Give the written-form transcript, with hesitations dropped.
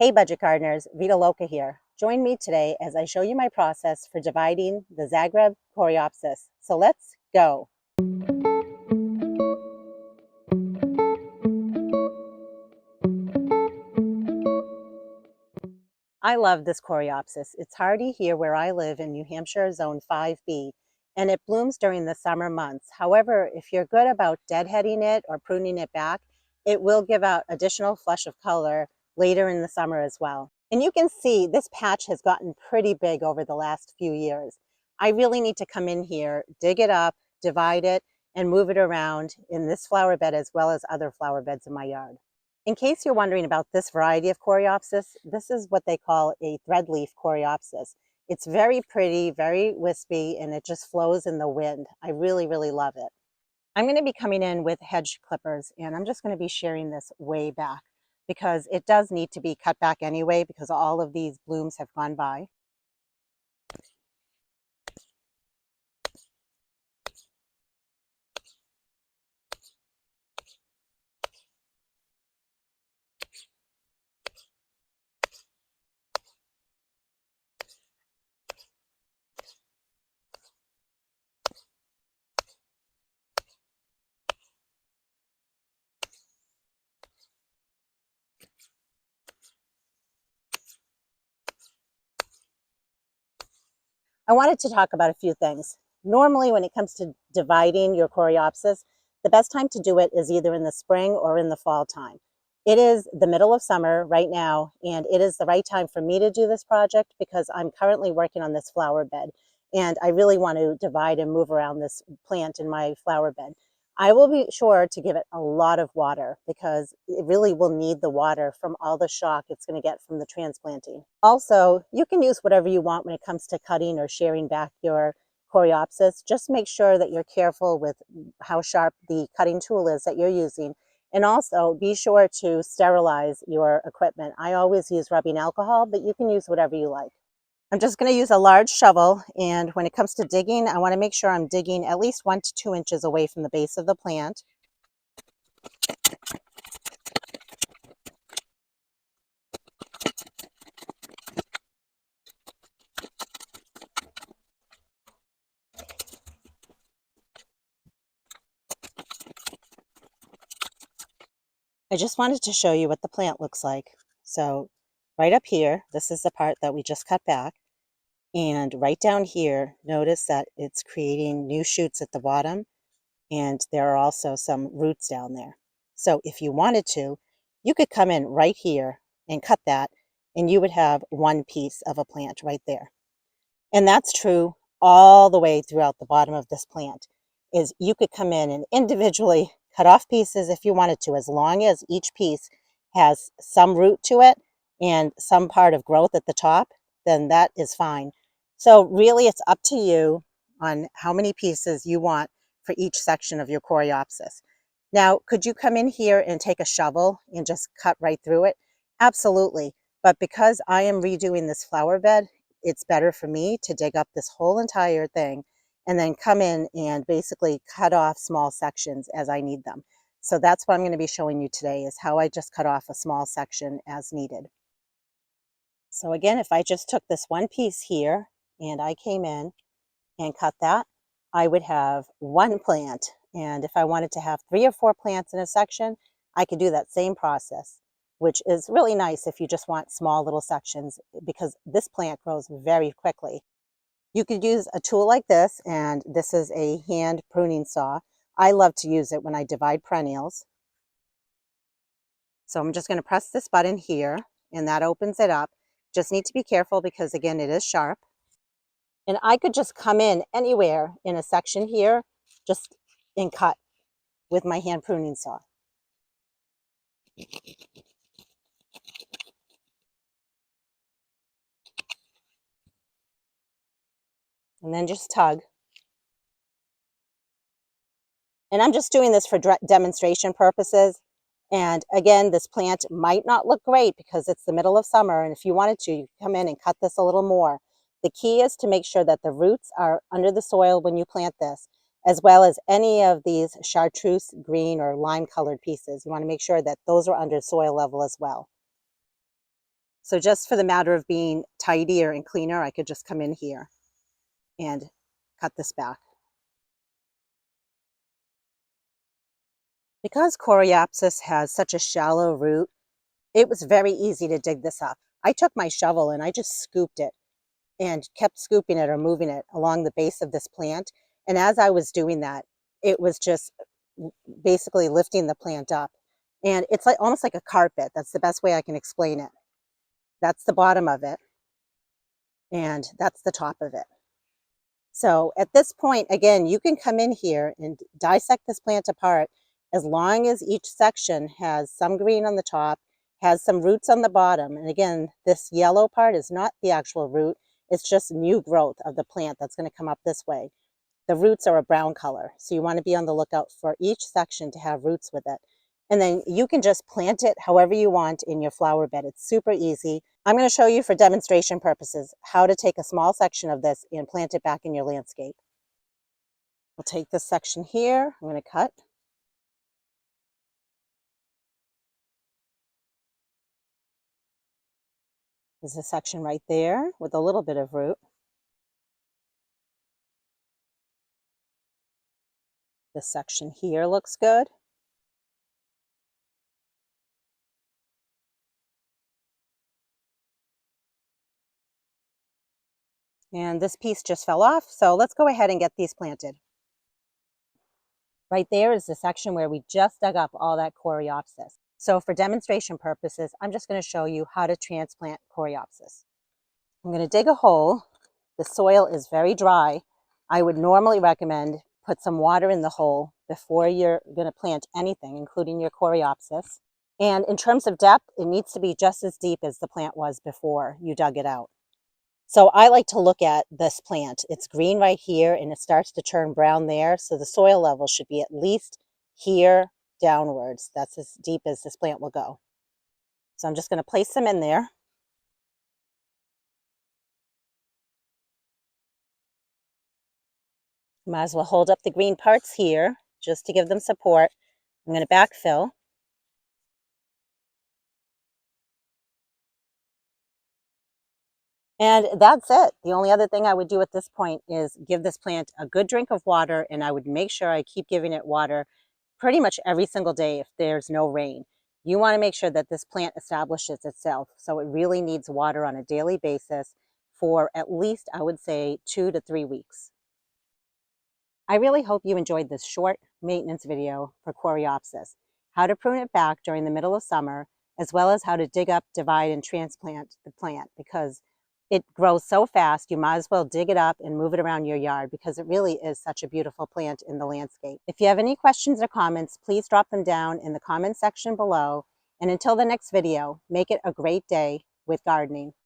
Hey budget gardeners, Vita Loca here. Join me today as I show you my process for dividing the Zagreb Coreopsis. So let's go. I love this Coreopsis. It's hardy here where I live in New Hampshire, Zone 5B, and it blooms during the summer months. However, if you're good about deadheading it or pruning it back, it will give out additional flush of color later in the summer as well. And you can see this patch has gotten pretty big over the last few years. I really need to come in here, dig it up, divide it, and move it around in this flower bed as well as other flower beds in my yard. In case you're wondering about this variety of Coreopsis, this is what they call a threadleaf Coreopsis. It's very pretty, very wispy, and it just flows in the wind. I really, really love it. I'm going to be coming in with hedge clippers, and I'm just going to be shearing this way back because it does need to be cut back anyway because all of these blooms have gone by. I wanted to talk about a few things. Normally, when it comes to dividing your Coreopsis, the best time to do it is either in the spring or in the fall time. It is the middle of summer right now, and it is the right time for me to do this project because I'm currently working on this flower bed, and I really want to divide and move around this plant in my flower bed. I will be sure to give it a lot of water because it really will need the water from all the shock it's going to get from the transplanting. Also, you can use whatever you want when it comes to cutting or shearing back your Coreopsis. Just make sure that you're careful with how sharp the cutting tool is that you're using. And also be sure to sterilize your equipment. I always use rubbing alcohol, but you can use whatever you like. I'm just going to use a large shovel, and when it comes to digging, I want to make sure I'm digging at least 1 to 2 inches away from the base of the plant. I just wanted to show you what the plant looks like. So right up here, this is the part that we just cut back. And right down here, notice that it's creating new shoots at the bottom, and there are also some roots down there. So if you wanted to, you could come in right here and cut that, and you would have one piece of a plant right there. And that's true all the way throughout the bottom of this plant, is you could come in and individually cut off pieces if you wanted to, as long as each piece has some root to it and some part of growth at the top, then that is fine. So really it's up to you on how many pieces you want for each section of your Coreopsis. Now, could you come in here and take a shovel and just cut right through it? Absolutely. But because I am redoing this flower bed, it's better for me to dig up this whole entire thing and then come in and basically cut off small sections as I need them. So that's what I'm going to be showing you today, is how I just cut off a small section as needed. So again, if I just took this one piece here and I came in and cut that, I would have one plant. And if I wanted to have 3 or 4 plants in a section, I could do that same process, which is really nice if you just want small little sections, because this plant grows very quickly. You could use a tool like this, and this is a hand pruning saw. I love to use it when I divide perennials. So I'm just going to press this button here, and that opens it up. Just need to be careful because, again, it is sharp. And I could just come in anywhere in a section here, just and cut with my hand pruning saw. And then just tug. And I'm just doing this for demonstration purposes. And again, this plant might not look great because it's the middle of summer. And if you wanted to, you can come in and cut this a little more. The key is to make sure that the roots are under the soil when you plant this, as well as any of these chartreuse green or lime colored pieces. You want to make sure that those are under soil level as well. So just for the matter of being tidier and cleaner, I could just come in here and cut this back. Because Coreopsis has such a shallow root, it was very easy to dig this up. I took my shovel and I just scooped it and kept scooping it or moving it along the base of this plant. And as I was doing that, it was just basically lifting the plant up. And it's like almost like a carpet. That's the best way I can explain it. That's the bottom of it, and that's the top of it. So at this point, again, you can come in here and dissect this plant apart as long as each section has some green on the top, has some roots on the bottom. And again, this yellow part is not the actual root. It's just new growth of the plant that's going to come up this way. The roots are a brown color, so you want to be on the lookout for each section to have roots with it. And then you can just plant it however you want in your flower bed. It's super easy. I'm going to show you for demonstration purposes how to take a small section of this and plant it back in your landscape. We'll take this section here. I'm going to cut. There's a section right there with a little bit of root. This section here looks good. And this piece just fell off, so let's go ahead and get these planted. Right there is the section where we just dug up all that Coreopsis. So for demonstration purposes, I'm just going to show you how to transplant Coreopsis. I'm going to dig a hole. The soil is very dry. I would normally recommend put some water in the hole before you're going to plant anything, including your Coreopsis. And in terms of depth, it needs to be just as deep as the plant was before you dug it out. So I like to look at this plant. It's green right here and it starts to turn brown there. So the soil level should be at least here downwards. That's as deep as this plant will go. So I'm just going to place them in there. Might as well hold up the green parts here just to give them support. I'm going to backfill. And that's it. The only other thing I would do at this point is give this plant a good drink of water, and I would make sure I keep giving it water pretty much every single day if there's no rain. You want to make sure that this plant establishes itself, so it really needs water on a daily basis for at least, I would say, 2 to 3 weeks. I really hope you enjoyed this short maintenance video for Coreopsis, how to prune it back during the middle of summer, as well as how to dig up, divide, and transplant the plant, because it grows so fast, you might as well dig it up and move it around your yard because it really is such a beautiful plant in the landscape. If you have any questions or comments, please drop them down in the comment section below. And until the next video, make it a great day with gardening.